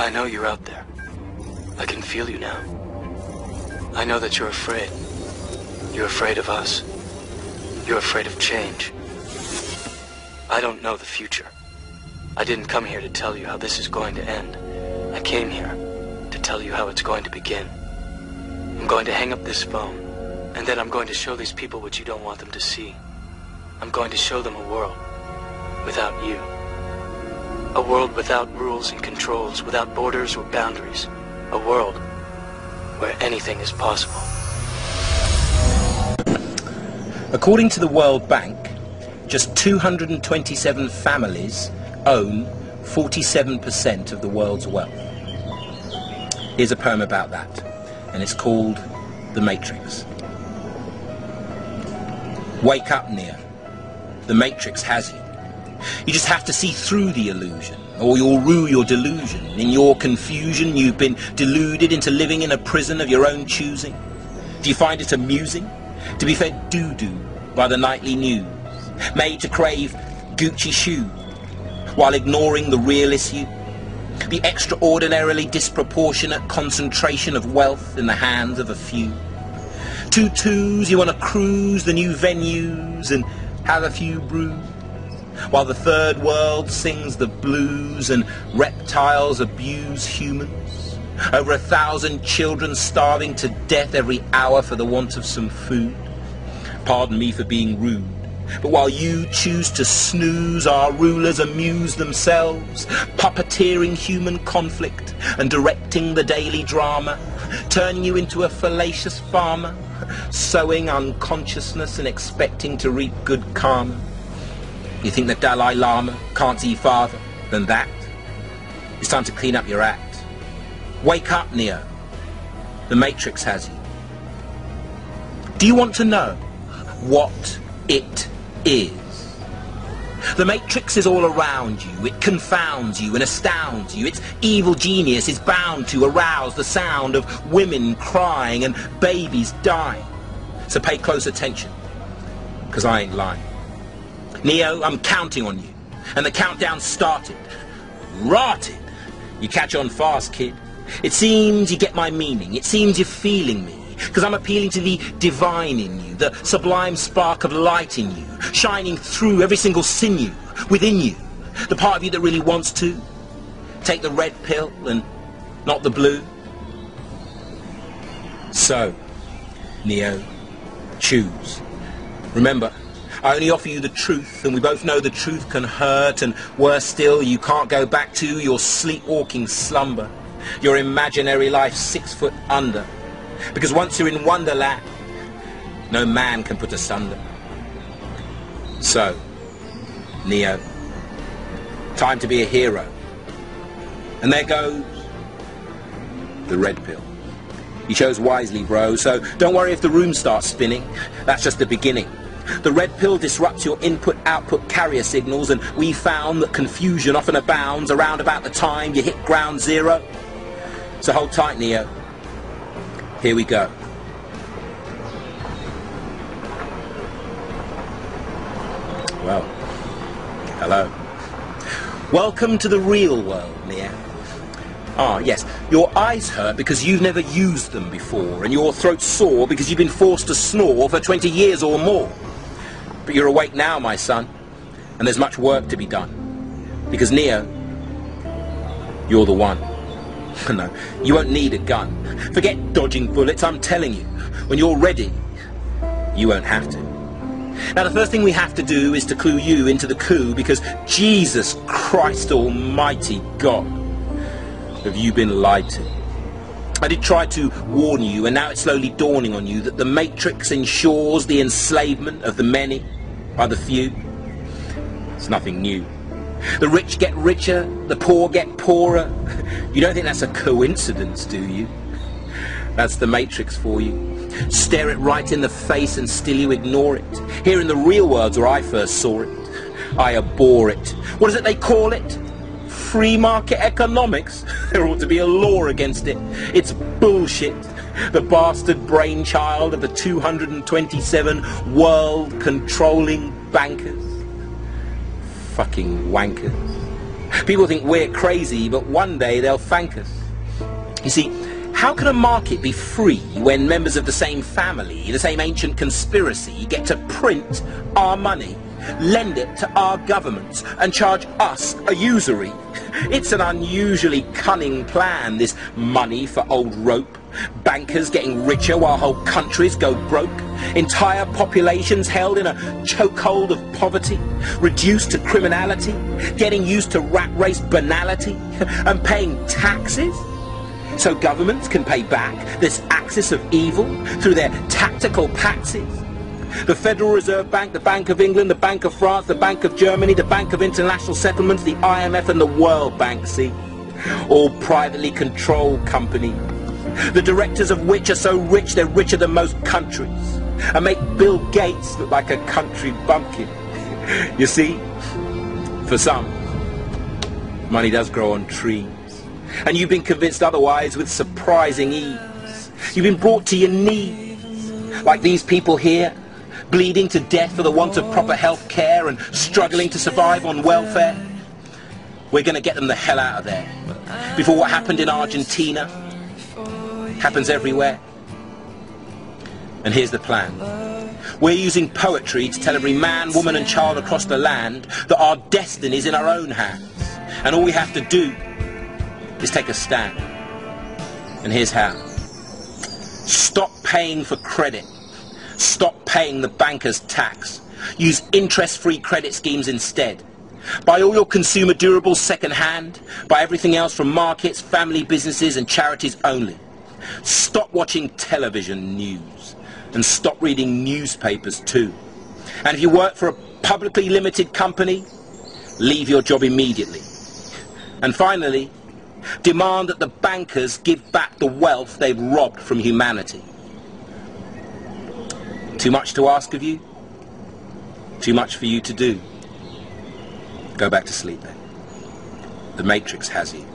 I know you're out there. I can feel you now. I know that you're afraid. You're afraid of us. You're afraid of change. I don't know the future. I didn't come here to tell you how this is going to end. I came here to tell you how it's going to begin. I'm going to hang up this phone, and then I'm going to show these people what you don't want them to see. I'm going to show them a world without you. A world without rules and controls, without borders or boundaries. A world where anything is possible. According to the World Bank, just 227 families own 47% of the world's wealth. Here's a poem about that, and it's called The Matrix. Wake up, Neo. The Matrix has you. You just have to see through the illusion, or you'll rue your delusion. In your confusion, you've been deluded into living in a prison of your own choosing. Do you find it amusing to be fed doo-doo by the nightly news, made to crave Gucci shoes, while ignoring the real issue? The extraordinarily disproportionate concentration of wealth in the hands of a few. Tutus, you want to cruise the new venues and have a few brews, while the third world sings the blues and reptiles abuse humans. Over 1,000 children starving to death every hour for the want of some food. Pardon me for being rude, but while you choose to snooze, our rulers amuse themselves, puppeteering human conflict and directing the daily drama, turning you into a fallacious farmer, sowing unconsciousness and expecting to reap good karma. You think the Dalai Lama can't see farther than that? It's time to clean up your act. Wake up, Neo. The Matrix has you. Do you want to know what it is? The Matrix is all around you. It confounds you and astounds you. Its evil genius is bound to arouse the sound of women crying and babies dying. So pay close attention, because I ain't lying. Neo, I'm counting on you. And the countdown started. Rotted. You catch on fast, kid. It seems you get my meaning. It seems you're feeling me. Because I'm appealing to the divine in you, the sublime spark of light in you, shining through every single sinew within you, the part of you that really wants to take the red pill and not the blue. So, Neo, choose. Remember, I only offer you the truth, and we both know the truth can hurt, and worse still, you can't go back to your sleepwalking slumber, your imaginary life 6 foot under. Because once you're in Wonderland, no man can put asunder. So, Neo, time to be a hero. And there goes the red pill. You chose wisely, bro, so don't worry if the room starts spinning. That's just the beginning. The red pill disrupts your input-output carrier signals, and we found that confusion often abounds around about the time you hit ground zero. So hold tight, Neo. Here we go. Well, hello. Welcome to the real world, Neo. Ah, yes, your eyes hurt because you've never used them before, and your throat's sore because you've been forced to snore for 20 years or more. But you're awake now, my son, and there's much work to be done. Because, Neo, you're the one. No, you won't need a gun. Forget dodging bullets, I'm telling you. When you're ready, you won't have to. Now, the first thing we have to do is to clue you into the coup, because Jesus Christ Almighty God, have you been lied to? I did try to warn you, and now it's slowly dawning on you that the Matrix ensures the enslavement of the many by the few. It's nothing new. The rich get richer, the poor get poorer. You don't think that's a coincidence, do you? That's the Matrix for you. Stare it right in the face and still you ignore it. Here in the real world where I first saw it, I abhor it. What is it they call it? Free market economics? There ought to be a law against it. It's bullshit. The bastard brainchild of the 227 world-controlling bankers. Fucking wankers. People think we're crazy, but one day they'll thank us. You see, how can a market be free when members of the same family, the same ancient conspiracy, get to print our money, lend it to our governments, and charge us a usury? It's an unusually cunning plan, this money for old rope. Bankers getting richer while whole countries go broke. Entire populations held in a chokehold of poverty, reduced to criminality, getting used to rat race banality, and paying taxes so governments can pay back this axis of evil through their tactical patsies. The Federal Reserve Bank, the Bank of England, the Bank of France, the Bank of Germany, the Bank of International Settlements, the IMF and the World Bank, see? All privately controlled companies, the directors of which are so rich they're richer than most countries, and make Bill Gates look like a country bumpkin. You see, for some, money does grow on trees, and you've been convinced otherwise with surprising ease. You've been brought to your knees, like these people here, bleeding to death for the want of proper health care and struggling to survive on welfare. We're going to get them the hell out of there before what happened in Argentina happens everywhere. And here's the plan. We're using poetry to tell every man, woman and child across the land that our destiny's in our own hands, and all we have to do is take a stand. And here's how. Stop paying for credit. Stop paying the banker's tax. Use interest-free credit schemes instead. Buy all your consumer durables second-hand. Buy everything else from markets, family businesses and charities only. Stop watching television news. And stop reading newspapers too. And if you work for a publicly limited company, leave your job immediately. And finally, demand that the bankers give back the wealth they've robbed from humanity. Too much to ask of you? Too much for you to do? Go back to sleep then. The Matrix has you.